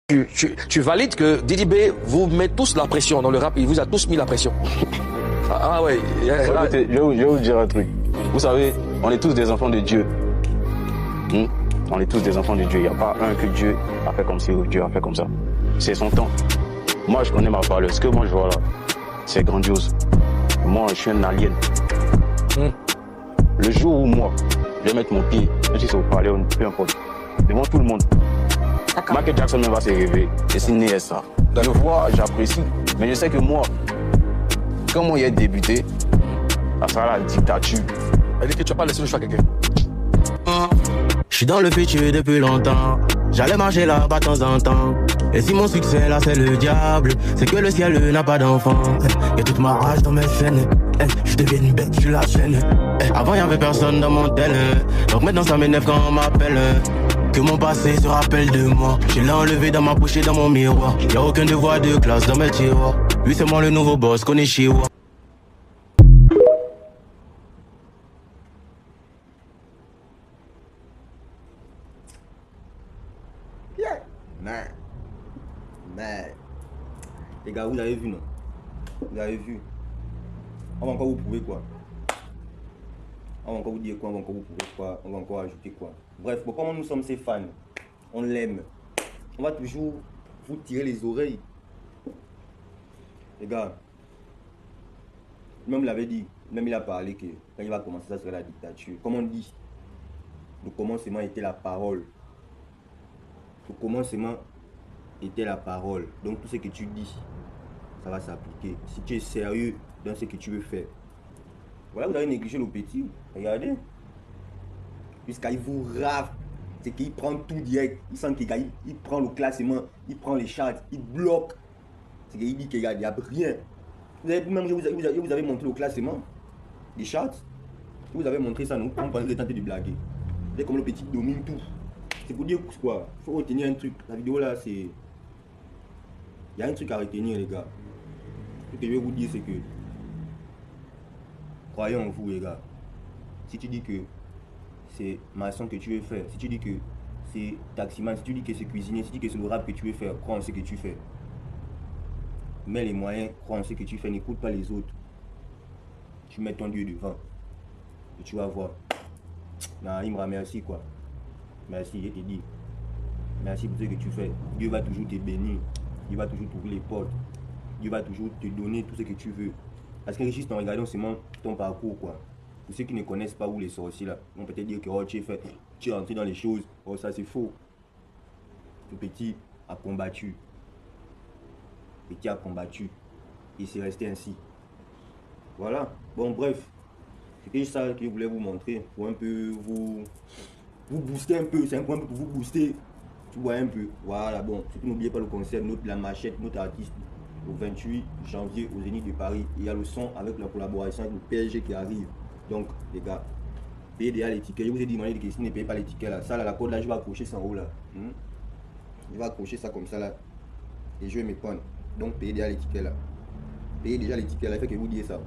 Tu valides que Didi B vous met tous la pression dans le rap, il vous a tous mis la pression. Ah ouais. Je vais vous dire un truc. Vous savez, on est tous des enfants de Dieu. On est tous des enfants de Dieu. Il n'y a pas un que Dieu a fait comme ci ou Dieu a fait comme ça. C'est son temps. Moi, je connais ma valeur. Ce que moi, je vois là, c'est grandiose. Moi, je suis un alien. Le jour où moi, je vais mettre mon pied, même si c'est au palais, peu importe, devant tout le monde, Michael Jackson même va se réveiller. Et c'est né ça. Je vois, j'apprécie. Mais je sais que moi, quand moi, il a débuté, ça sera la dictature. Elle dit que tu n'as pas laissé le choix à quelqu'un. Je suis dans le futur depuis longtemps. J'allais marcher là-bas de temps en temps. Et si mon succès là c'est le diable, c'est que le ciel n'a pas d'enfant. Y'a toute ma rage dans mes chaînes. Je deviens une bête sur la chaîne. Avant y'avait personne dans mon tel. Donc maintenant ça m'énerve quand on m'appelle. Que mon passé se rappelle de moi. Je l'ai enlevé dans ma poche et dans mon miroir. Y'a aucun devoir de classe dans mes tiroirs. Lui c'est moi le nouveau boss qu'on est chez moi. Mais, les gars, vous avez vu, non? Vous avez vu. On va encore vous prouver quoi? On va encore vous dire quoi? On va encore vous prouver quoi? On va encore ajouter quoi? Bref, bon, comment nous sommes ses fans, on l'aime. On va toujours vous tirer les oreilles. Les gars, même il avait dit, même il a parlé que quand il va commencer, ça serait la dictature. Comme on dit, le commencement était la parole. Le commencement était la parole. Donc tout ce que tu dis, ça va s'appliquer. Si tu es sérieux dans ce que tu veux faire. Voilà, vous avez négligé le petit. Regardez. Puisqu'il vous rave. C'est qu'il prend tout direct. Il sent qu'il prend le classement. Il prend les charts. Il bloque. C'est qu'il dit qu'il n'y a rien. Vous avez, même vous avez montré le classement des charts. Vous avez montré ça, nous. On pensait tenter de blaguer. C'est comme le petit domine tout. C'est pour dire quoi? Il faut retenir un truc. La vidéo là, c'est... Il y a un truc à retenir, les gars. Ce que je vais vous dire, c'est que... Croyez en vous, les gars. Si tu dis que c'est maçon que tu veux faire, si tu dis que c'est taximan, si tu dis que c'est cuisinier, si tu dis que c'est le rap que tu veux faire, crois en ce que tu fais. Mets les moyens, crois en ce que tu fais, n'écoute pas les autres. Tu mets ton Dieu devant. Et tu vas voir. Non, il me remercie, quoi. Merci, je te dis. Merci pour ce que tu fais. Dieu va toujours te bénir. Dieu va toujours t'ouvrir les portes. Dieu va toujours te donner tout ce que tu veux. Parce que juste en regardant seulement ton parcours, quoi. Pour ceux qui ne connaissent pas où les sorciers là, on peut te dire que oh, tu es rentré dans les choses. Oh, ça c'est faux. Le petit a combattu. Le petit a combattu. Et c'est resté ainsi. Voilà. Bon, bref. C'était ça que je voulais vous montrer. Pour un peu vous booster un peu. C'est un point pour vous booster. Tu vois un peu. Voilà, bon. Surtout n'oubliez pas le concert, la machette, notre artiste. Au 28 janvier au Zénith de Paris. Il y a le son avec la collaboration avec le PSG qui arrive. Donc, les gars, payez déjà les tickets. Je vous ai demandé que si vous ne payez pas les tickets là, ça là, la code là, je vais accrocher ça en haut là. Je vais accrocher ça comme ça là. Et je vais me prendre. Donc, payez déjà les tickets là. Payez déjà les tickets là. Il faut que vous disiez ça.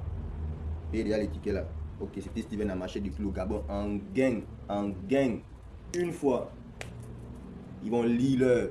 Payez déjà les tickets là. Ok, c'était Steven à marché depuis le Gabon. En gang. Une fois. Ils vont lire leur.